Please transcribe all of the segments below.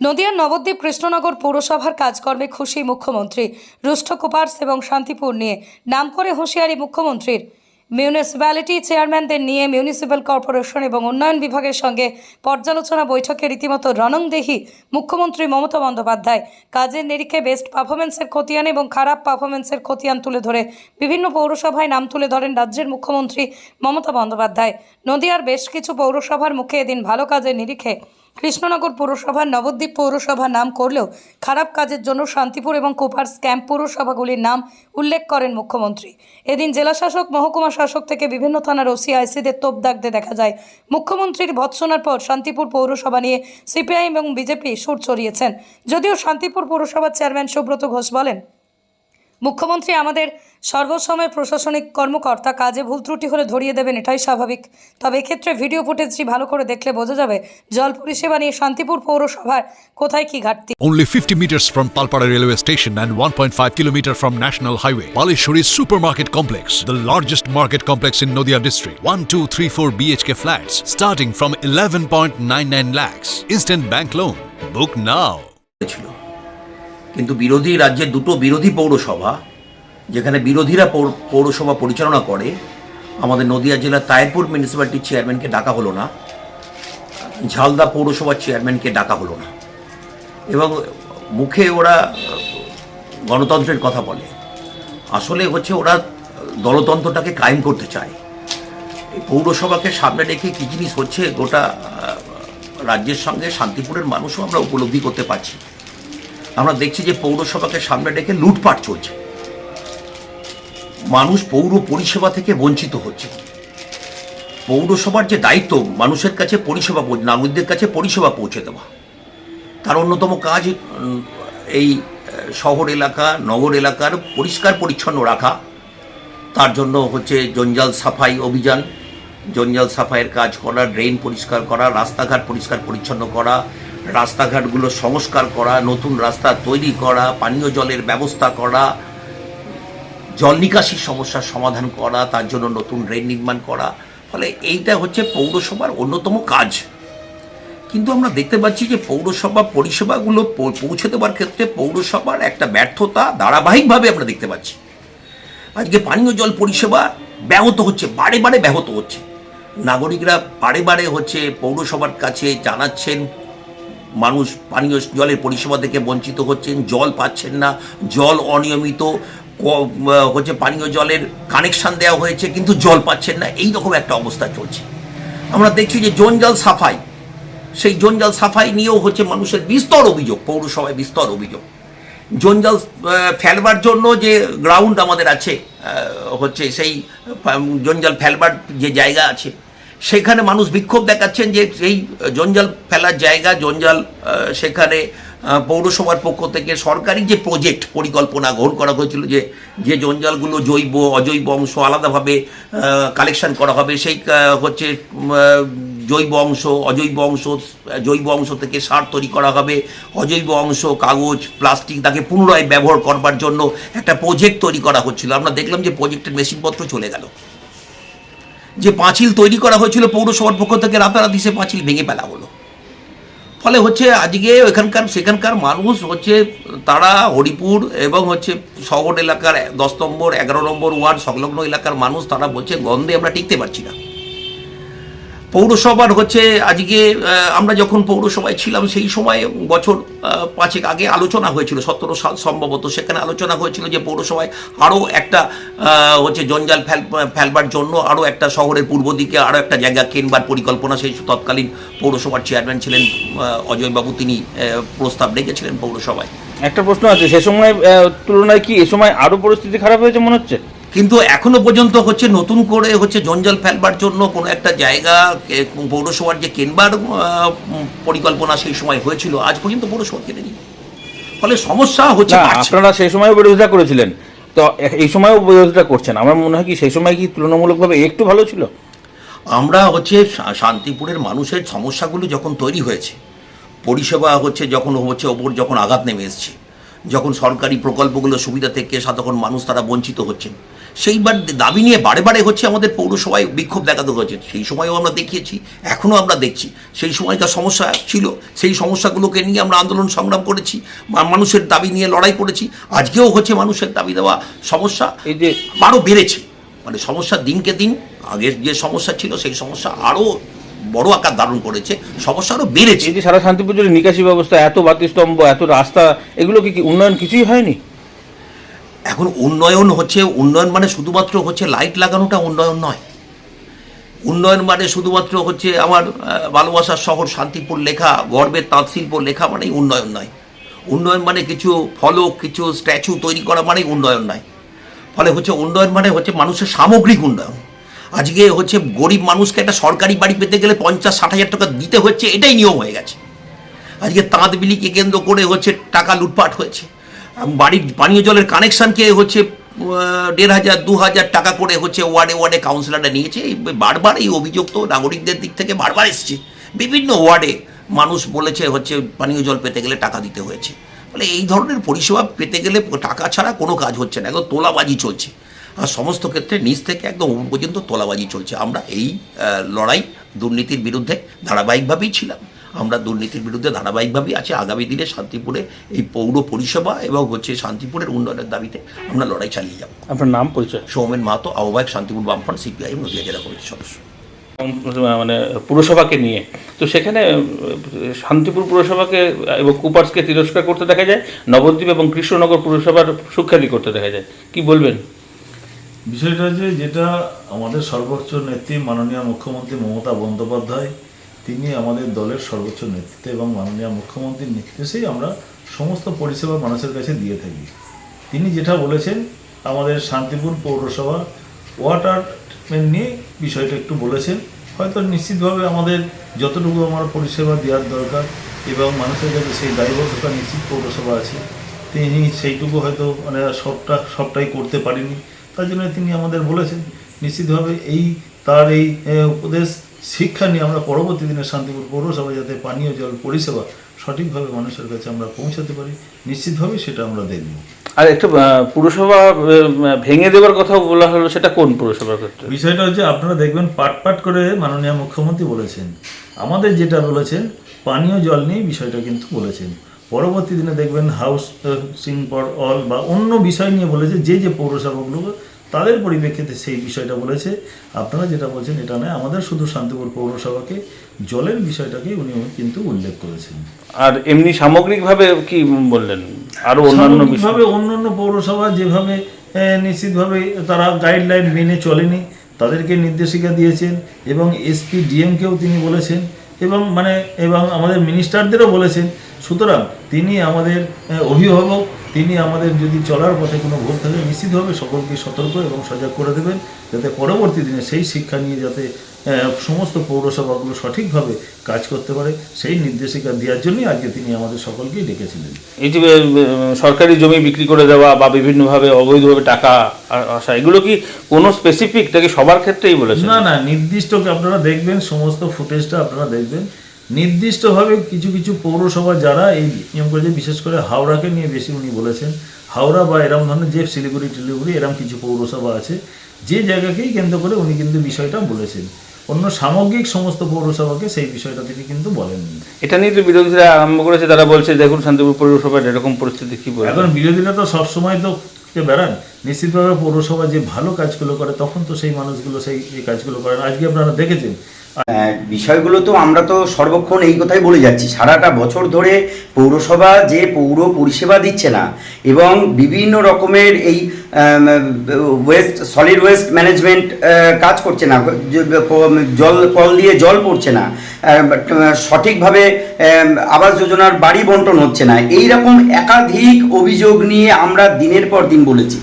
নদিয়ার নবদ্বীপ কৃষ্ণনগর পৌরসভার কাজকর্মে খুশি মুখ্যমন্ত্রী। রুষ্ট কুপার্স এবং শান্তিপুর নিয়ে নাম করে হুঁশিয়ারি মুখ্যমন্ত্রীর। মিউনিসিপ্যালিটি চেয়ারম্যানদের নিয়ে মিউনিসিপ্যাল কর্পোরেশন এবং উন্নয়ন বিভাগের সঙ্গে পর্যালোচনা বৈঠকে রীতিমতো রণংদেহী মুখ্যমন্ত্রী মমতা বন্দ্যোপাধ্যায়। কাজের নিরিখে বেস্ট পারফরমেন্সের খতিয়ান এবং খারাপ পারফরমেন্সের খতিয়ান তুলে ধরে বিভিন্ন পৌরসভায় নাম তুলে ধরেন রাজ্যের মুখ্যমন্ত্রী মমতা বন্দ্যোপাধ্যায়। নদিয়ার বেশ কিছু পৌরসভার মুখে এদিন ভালো কাজের নিরিখে কৃষ্ণনগর পৌরসভার নবদ্বীপ পৌরসভা নাম করলেও খারাপ কাজের জন্য শান্তিপুর এবং কুপার্স ক্যাম্প পৌরসভাগুলির নাম উল্লেখ করেন মুখ্যমন্ত্রী। এদিন জেলাশাসক, মহকুমা শাসক থেকে বিভিন্ন থানার ওসি, আইসিদের তোপ দাগতে দেখা যায়। মুখ্যমন্ত্রীর ভৎসনার পর শান্তিপুর পৌরসভা নিয়ে সিপিআইএম এবং বিজেপি সুর চড়িয়েছেন। যদিও শান্তিপুর পৌরসভার চেয়ারম্যান সুব্রত ঘোষ বলেন, মুখ্যমন্ত্রী আমাদের সর্বসময় প্রশাসনিক কর্মকর্তা, কাজে ভুল ত্রুটি হলে ধরিয়ে দেবেন, এটাই স্বাভাবিক। তবে এক্ষেত্রে ভিডিও ফুটেজটি ভালো করে দেখলে বোঝা যাবে জল পরিষেবা নিয়ে শান্তিপুর পৌরসভার কোথায় কি ঘাটতি। Only 50 meters from Palpara railway station and 1.5 kilometer from National Highway, Palishuri Supermarket Complex, the largest market complex in Nodia district. 1, 2, 3, 4 BHK flats starting from 11.99 lakhs. Instant bank loan. Book now. কিন্তু বিরোধী রাজ্যের দুটো বিরোধী পৌরসভা, যেখানে বিরোধীরা পৌরসভা পরিচালনা করে, আমাদের নদিয়া জেলার তায়েরপুর মিউনিসিপ্যালিটির চেয়ারম্যানকে ডাকা হলো না, ঝালদা পৌরসভার চেয়ারম্যানকে ডাকা হলো না, এবং মুখে ওরা গণতন্ত্রের কথা বলে। আসলে হচ্ছে ওরা দলতন্ত্রটাকে কায়েম করতে চায়। এই পৌরসভাকে সামনে রেখে কী জিনিস হচ্ছে গোটা রাজ্যের সঙ্গে শান্তিপুরের মানুষও আমরা উপলব্ধি করতে পারছি। আমরা দেখছি যে পৌরসভাকে সামনে রেখে লুটপাট চলছে, মানুষ পৌর পরিষেবা থেকে বঞ্চিত হচ্ছে। পৌরসভার যে দায়িত্ব মানুষের কাছে পরিষেবা, নাগরিকদের কাছে পরিষেবা পৌঁছে দেওয়া, তার অন্যতম কাজ এই শহর এলাকা, নগর এলাকার পরিষ্কার পরিচ্ছন্ন রাখা। তার জন্য হচ্ছে জঞ্জাল সাফাই অভিযান, জঞ্জাল সাফাইয়ের কাজ করা, ড্রেন পরিষ্কার করা, রাস্তাঘাট পরিষ্কার পরিচ্ছন্ন করা, রাস্তাঘাটগুলো সংস্কার করা, নতুন রাস্তা তৈরি করা, পানীয় জলের ব্যবস্থা করা, জল নিকাশির সমস্যার সমাধান করা, তার জন্য নতুন ড্রেন নির্মাণ করা। ফলে এইটা হচ্ছে পৌরসভার অন্যতম কাজ। কিন্তু আমরা দেখতে পাচ্ছি যে পৌরসভা পরিষেবাগুলো পৌঁছে দেওয়ার ক্ষেত্রে পৌরসভার একটা ব্যর্থতা ধারাবাহিকভাবে আমরা দেখতে পাচ্ছি। আজকে পানীয় জল পরিষেবা ব্যাহত হচ্ছে, বারে বারে ব্যাহত হচ্ছে। নাগরিকরা বারে বারে হচ্ছে পৌরসভার কাছে জানাচ্ছেন মানুষ পানীয় জলের পরিষেবা থেকে বঞ্চিত হচ্ছেন, জল পাচ্ছেন না, জল অনিয়মিত হচ্ছে, পানীয় জলের কানেকশান দেওয়া হয়েছে কিন্তু জল পাচ্ছেন না, এই রকম একটা অবস্থা চলছে। আমরা দেখছি যে জঞ্জাল সাফাই, সেই জঞ্জাল সাফাই নিয়েও হচ্ছে মানুষের বিস্তর অভিযোগ, পৌরসভায় বিস্তর অভিযোগ। জঞ্জাল ফেলবার জন্য যে গ্রাউন্ড আমাদের আছে, হচ্ছে সেই জঞ্জাল ফেলবার যে জায়গা আছে, সেখানে মানুষ বিক্ষোভ দেখাচ্ছেন যে এই জঞ্জাল ফেলার জায়গা, জঞ্জাল সেখানে পৌরসভার পক্ষ থেকে সরকারি যে প্রজেক্ট পরিকল্পনা গ্রহণ করা হয়েছিল, যে জঞ্জালগুলো জৈব অজৈব অংশ আলাদাভাবে কালেকশন করা হবে, সেই হচ্ছে জৈব অংশ, অজৈব অংশ, জৈব অংশ থেকে সার তৈরি করা হবে, অজৈব অংশ কাগজ, প্লাস্টিক, তাকে পুনরায় ব্যবহার করবার জন্য একটা প্রজেক্ট তৈরি করা হচ্ছিল। আমরা দেখলাম যে প্রজেক্টের মেশিনপত্র চলে গেল। যে পাঁচিল তৈরি করা হয়েছিল পৌরসভার পক্ষ থেকে, রাতারাতি সে পাঁচিল ভেঙে ফেলা হলো। ফলে হচ্ছে আজকে সেখানকার মানুষ হচ্ছে তারা হরিপুর এবং হচ্ছে শহর এলাকার 10 নম্বর 11 নম্বর ওয়ার্ড সংলগ্ন এলাকার মানুষ, তারা বলছে গন্ধে আমরা টিকতে পারছি না। পৌরসভার হচ্ছে আজকে আমরা যখন পৌরসভায় ছিলাম সেই সময় বছর 5 আগে আলোচনা হয়েছিল, 17 সাল সম্ভবত, সেখানে আলোচনা হয়েছিল যে পৌরসভায় আরও একটা হচ্ছে জঞ্জাল ফেলবার জন্য আরও একটা শহরের পূর্ব দিকে আরও একটা জায়গা কেনবার পরিকল্পনা। সেই তৎকালীন পৌরসভার চেয়ারম্যান ছিলেন অজয়বাবু, তিনি প্রস্তাব রেখেছিলেন পৌরসভায়। একটা প্রশ্ন আছে, সে সময় তুলনায় কি এ সময় আরও পরিস্থিতি খারাপ হয়েছে মনে হচ্ছে? কিন্তু এখনো পর্যন্ত হচ্ছে নতুন করে হচ্ছে জঞ্জাল ফেলবার জন্য কোনো একটা জায়গা পৌরসভার যে কেনবার পরিকল্পনা সেই সময় হয়েছিল, আজ পর্যন্ত পৌরসভা কেনেনি। ফলে সমস্যা হচ্ছে। আপনারা সেই সময় বিরোধিতা করেছিলেন, তো এই সময়ও বিরোধিতা করছেন। আমার মনে হয় কি সেই সময় কি তুলনামূলকভাবে একটু ভালো ছিল? আমরা হচ্ছে শান্তিপুরের মানুষের সমস্যাগুলো যখন তৈরি হয়েছে, পরিষেবা হচ্ছে যখন হচ্ছে ওপর যখন আঘাত নেমে এসছে, যখন সরকারি প্রকল্পগুলো সুবিধা থেকে সাধারণ মানুষ তারা বঞ্চিত হচ্ছেন, সেইবার দাবি নিয়ে বারে বারে হচ্ছে আমাদের পৌরসভায় বিক্ষোভ দেখাতে হয়েছে, সেই সময়ও আমরা দেখিয়েছি, এখনও আমরা দেখছি। সেই সময়কার সমস্যা ছিল, সেই সমস্যাগুলোকে নিয়ে আমরা আন্দোলন সংগ্রাম করেছি, মানুষের দাবি নিয়ে লড়াই করেছি। আজকেও হচ্ছে মানুষের দাবি দেওয়া সমস্যা এই যে আরও বেড়েছে, মানে সমস্যা দিনকে দিন, আগের যে সমস্যা ছিল সেই সমস্যা আরও বড় আকার ধারণ করেছে, সমস্যা আরও বেড়েছে। এই যে সারা শান্তিপুর জুড়ে নিকাশি ব্যবস্থা, এত বাতিস্তম্ভ, এত রাস্তা, এগুলো কি উন্নয়ন কিছুই হয়নি? এখন উন্নয়ন হচ্ছে, উন্নয়ন মানে শুধুমাত্র হচ্ছে লাইট লাগানোটা উন্নয়ন নয়। উন্নয়ন মানে শুধুমাত্র হচ্ছে আমার ভালোবাসার শহর শান্তিপুর লেখা, গর্বের তাঁতশিল্প লেখা মানেই উন্নয়ন নয়। উন্নয়ন মানে কিছু ফলক, কিছু স্ট্যাচু তৈরি করা মানেই উন্নয়ন নয়। ফলে হচ্ছে উন্নয়ন মানে হচ্ছে মানুষের সামগ্রিক উন্নয়ন। আজকে হচ্ছে গরিব মানুষকে একটা সরকারি বাড়ি পেতে গেলে 50-60 হাজার টাকা দিতে হচ্ছে, এটাই নিয়ম হয়ে গেছে। আজকে তাঁত বিলিকে কেন্দ্র করে হচ্ছে টাকা লুটপাট হয়েছে। বাড়ির পানীয় জলের কানেকশানকে হচ্ছে 1,500-2,000 টাকা করে হচ্ছে ওয়ার্ডে ওয়ার্ডে কাউন্সিলররা নিয়েছে। বারবার এই অভিযোগ তো নাগরিকদের দিক থেকে বারবার এসছে, বিভিন্ন ওয়ার্ডে মানুষ বলেছে হচ্ছে পানীয় জল পেতে গেলে টাকা দিতে হয়েছে। ফলে এই ধরনের পরিষেবা পেতে গেলে টাকা ছাড়া কোনো কাজ হচ্ছে না, একদম তোলাবাজি চলছে। আর সমস্ত ক্ষেত্রে নিচ থেকে একদম উপর পর্যন্ত তোলাবাজি চলছে। আমরা এই লড়াই দুর্নীতির বিরুদ্ধে ধারাবাহিকভাবেই ছিলাম, আমরা দুর্নীতির বিরুদ্ধে ধারাবাহিকভাবেই আছি। আগামী দিনে শান্তিপুরে এই পৌর পরিষেবা এবং হচ্ছে শান্তিপুরের উন্নয়নের দাবিতে আমরা লড়াই চালিয়ে যাব। আপনার নাম, পরিচয়? সৌমেন মাহাতো, আহ্বায়ক, শান্তিপুর বামফ্রন্ট, সিপিআইএম নদীয়া জেলা কমিটির সদস্য। মানে পুরসভাকে নিয়ে তো সেখানে শান্তিপুর পুরসভাকে এবং কুপার্সকে তিরস্কার করতে দেখা যায়, নবদ্বীপ এবং কৃষ্ণনগর পুরসভার সুখ্যাতি করতে দেখা যায়। কি বলবেন? বিষয়টা যেটা আমাদের সর্বোচ্চ নেত্রী মাননীয় মুখ্যমন্ত্রী মমতা বন্দ্যোপাধ্যায়, তিনি আমাদের দলের সর্বোচ্চ নেতৃত্বে এবং মাননীয় মুখ্যমন্ত্রীর নির্দেশেই আমরা সমস্ত পরিষেবা মানুষের কাছে দিয়ে থাকি। তিনি যেটা বলেছেন, আমাদের শান্তিপুর পৌরসভা ওয়াটার ট্রিটমেন্ট নিয়ে বিষয়টা একটু বলেছেন। হয়তো নিশ্চিতভাবে আমাদের যতটুকু আমার পরিষেবা দেওয়ার দরকার এবং মানুষের কাছে সেই দায়বদ্ধতা নিশ্চিত পৌরসভা আছে, তিনি সেইটুকু হয়তো মানে সবটাই করতে পারেনি। তার জন্য তিনি আমাদের বলেছেন নিশ্চিতভাবে তার এই উপদেশ শিক্ষা নিয়ে আমরা পরবর্তী দিনে শান্তিপুর পৌরসভা যাতে পানীয় জল পরিষেবা সঠিকভাবে মানুষের কাছে আমরা পৌঁছাতে পারি, নিশ্চিতভাবে সেটা আমরা দেখব। আর একটা পুরসভা ভেঙে দেওয়ার কথা বলা হলো, সেটা কোন পুরসভার ক্ষেত্রে? বিষয়টা হচ্ছে আপনারা দেখবেন পাট করে মাননীয় মুখ্যমন্ত্রী বলেছেন, আমাদের যেটা বলেছেন পানীয় জল নিয়ে বিষয়টা কিন্তু বলেছেন। পরবর্তী দিনে দেখবেন হাউসিং ফর অল বা অন্য বিষয় নিয়ে বলেছে, যে পৌরসভাগুলো তাদের পরিপ্রেক্ষিতে সেই বিষয়টা বলেছে। আপনারা যেটা বলছেন এটা নয়, আমাদের শুধু শান্তিপুর পৌরসভাকে জলের বিষয়টাকে উনি কিন্তু উল্লেখ করেছেন। আর এমনি সামগ্রিকভাবে কি বললেন? আরো অন্যান্য বিষয়, অন্যান্য পৌরসভা যেভাবে নিশ্চিতভাবে তারা গাইডলাইন মেনে চলেনি, তাদেরকে নির্দেশিকা দিয়েছেন এবং এসপি ডিএমকেও তিনি বলেছেন এবং আমাদের মিনিস্টারদেরও বলেছেন। সুতরাং তিনি আমাদের অভিভাবক, তিনি আমাদের যদি চলার পথে কোনো ভুল থাকে নিশ্চিতভাবে সকলকে সতর্ক এবং সজাগ করে দেবেন, যাতে পরবর্তী দিনে সেই শিক্ষা নিয়ে যাতে সমস্ত পৌরসভাগুলো সঠিকভাবে কাজ করতে পারে, সেই নির্দেশিকা দেওয়ার জন্যই আজকে তিনি আমাদের সকলকেই ডেকেছিলেন। এই যে সরকারি জমি বিক্রি করে দেওয়া বা বিভিন্নভাবে অবৈধভাবে টাকা আসা, এগুলো কি কোনো স্পেসিফিক নাকি সবার ক্ষেত্রেই বলেছেন? না, নির্দিষ্ট আপনারা দেখবেন, সমস্ত ফুটেজটা আপনারা দেখবেন, নির্দিষ্টভাবে কিছু কিছু পৌরসভা যারা এই নিয়ম করেছে, বিশেষ করে হাওড়াকে নিয়ে বেশি উনি বলেছেন। হাওড়া বা এরম ধরনের যে শিলিগুড়ি এরম কিছু পৌরসভা আছে, যে জায়গাকেই কেন্দ্র করে উনি কিন্তু বিষয়টা বলেছেন। অন্য সামগ্রিক সমস্ত পৌরসভাকে সেই বিষয়টা তিনি কিন্তু বলেননি। এটা নিয়ে তো বিরোধীরা আরম্ভ করেছে, তারা বলছে দেখুন শান্তিপুর পৌরসভার এরকম পরিস্থিতি, কি বলে? এখন বিরোধীরা তো সবসময় তো বেড়ান, নিশ্চিতভাবে পৌরসভা যে ভালো কাজগুলো করে তখন তো সেই মানুষগুলো সেই কাজগুলো করেন। আজকে আপনারা দেখেছেন বিষয়গুলো তো আমরা তো সর্বক্ষণ এই কথাই বলে যাচ্ছি, সারাটা বছর ধরে পৌরসভা যে পৌর পরিষেবা দিচ্ছে না এবং বিভিন্ন রকমের এই সলিড ওয়েস্ট ম্যানেজমেন্ট কাজ করছে না, কল দিয়ে জল পড়ছে না, সঠিকভাবে আবাস যোজনার বাড়ি বন্টন হচ্ছে না, এই রকম একাধিক অভিযোগ নিয়ে আমরা দিনের পর দিন বলেছি।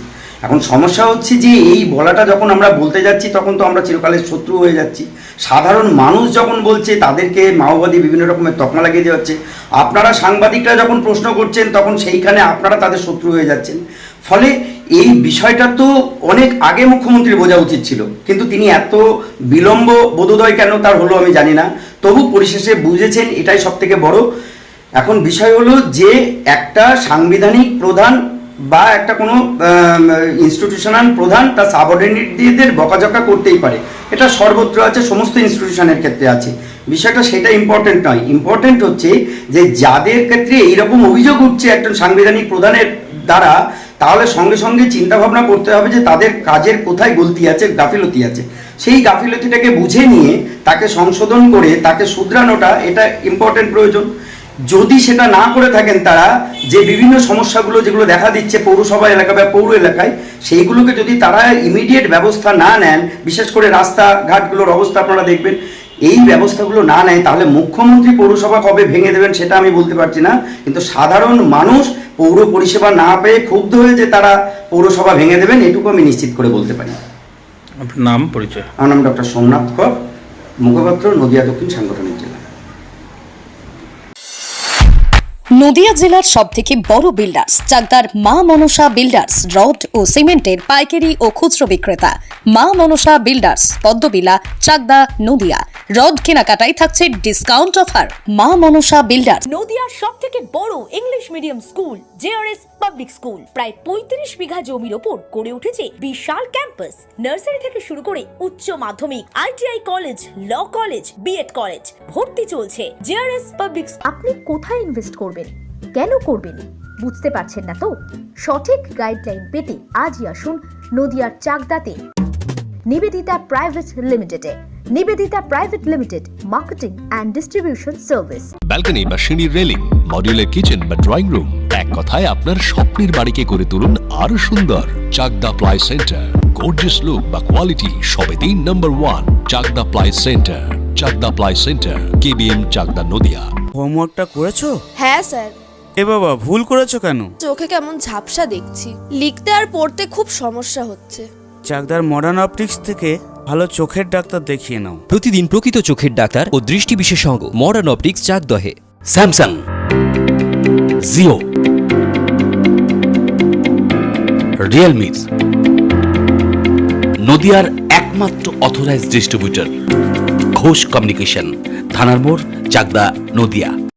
এখন সমস্যা হচ্ছে যে এই বলাটা যখন আমরা বলতে যাচ্ছি তখন তো আমরা চিরকালের শত্রু হয়ে যাচ্ছি। সাধারণ মানুষ যখন বলছে তাদেরকে মাওবাদী বিভিন্ন রকমের তকমা লাগিয়ে দেওয়া হচ্ছে। আপনারা সাংবাদিকরা যখন প্রশ্ন করছেন তখন সেইখানে আপনারা তাদের শত্রু হয়ে যাচ্ছেন। ফলে এই বিষয়টা তো অনেক আগে মুখ্যমন্ত্রীর বোঝা উচিত ছিল, কিন্তু তিনি এত বিলম্ব বোধোদয় কেন তার হলো আমি জানি না, তবু পরিশেষে বুঝেছেন, এটাই সব থেকে বড়। এখন বিষয় হলো যে একটা সাংবিধানিক প্রধান বা একটা কোনো ইনস্টিটিউশনাল প্রধান তার সাবঅর্ডিনেটদের বকাঝকা করতেই পারে, এটা সর্বত্র আছে, সমস্ত ইনস্টিটিউশনের ক্ষেত্রে আছে। বিষয়টা সেটা ইম্পর্টেন্ট নয়, ইম্পর্টেন্ট হচ্ছে যে যাদের ক্ষেত্রে এইরকম অভিযোগ উঠছে একজন সাংবিধানিক প্রধানের দ্বারা, তাহলে সঙ্গে সঙ্গে চিন্তা ভাবনা করতে হবে যে তাদের কাজের কোথায় গলতি আছে, গাফিলতি আছে। সেই গাফিলতিটাকে বুঝে নিয়ে তাকে সংশোধন করে তাকে শুধরানোটা এটা ইম্পর্টেন্ট প্রয়োজন। যদি সেটা না করে থাকেন তারা, যে বিভিন্ন সমস্যাগুলো যেগুলো দেখা দিচ্ছে পৌরসভা এলাকা বা পৌর এলাকায়, সেইগুলোকে যদি তারা ইমিডিয়েট ব্যবস্থা না নেন, বিশেষ করে রাস্তাঘাটগুলোর অবস্থা আপনারা দেখবেন, এই ব্যবস্থাগুলো না নেয়, তাহলে মুখ্যমন্ত্রী পৌরসভা কবে ভেঙে দেবেন সেটা আমি বলতে পারছি না, কিন্তু সাধারণ মানুষ পৌর পরিষেবা না পেয়ে ক্ষুব্ধ হয়ে যে তারা পৌরসভা ভেঙে দেবেন, এটুকু আমি নিশ্চিত করে বলতে পারি। আপনার নাম, পরিচয়? আমার নাম ডক্টর সোমনাথ কর, মুখপাত্র, নদিয়া দক্ষিণ সাংগঠনিক জেলা। নদিয়া জেলার সবথেকে বড় বিল্ডার্স চাকদার মা মনসা বিল্ডার্স, রড ও সিমেন্টের পাইকারি ও খুচরো বিক্রেতা। মা মনসা বিল্ডার্স, পদ্মবিলা, চাকদা, নদিয়া। রড কেনাকাটায় থাকছে ডিসকাউন্ট অফার। মা মনসা বিল্ডার্স। নদিয়ার সব থেকে বড় English medium school JRS public school, প্রায় 35 বিঘা জমির ওপর গড়ে উঠেছে বিশাল ক্যাম্পাস। নার্সারি থেকে শুরু করে উচ্চ মাধ্যমিক, ITI college, law college, BEd college, ভর্তি চলছে। JRS public. আপনি কোথায় ইনভেস্ট করবেন, কেন করবেন, বুঝতে পারছেন না তো? সঠিক গাইডলাইন পেতে আজই আসুন নদিয়ার চাকদাতে নিবেদিতা প্রাইভেট লিমিটেডে। Nivedita private limited, marketing and distribution service. Balcony বা সিঁড়ির রেলিং, মডিউলার কিচেন বা ড্রয়িং রুম, এক কথায় আপনার স্বপ্নের বাড়িকে করে তুলুন আরো সুন্দর। Chakdah ply centre, gorgeous look বা কোয়ালিটি সবেতেই number 1। Chakdah ply centre, Chakdah ply centre, KBM, Chakdah, Nadia. হোমওয়ার্কটা করেছো? হ্যাঁ স্যার। এ বাবা, ভুল করেছো কেন? চোখে কেমন ঝাপসা দেখছি, লিখতে আর পড়তে খুব সমস্যা হচ্ছে। চাকদার মডার্ন অপটিক্স থেকে ভালো চোখের ডাক্তার দেখিয়ে নাও। প্রতিদিন প্রকৃত চোখের ডাক্তার ও দৃষ্টি বিশেষজ্ঞ মডার্ন অপটিক্স, চাকদহে। স্যামসাং, জিও, রিয়েলমি, নদিয়ার একমাত্র অথরাইজড ডিস্ট্রিবিউটর ঘোষ কমিউনিকেশন, থানার মোড়, চাকদা, নদিয়া।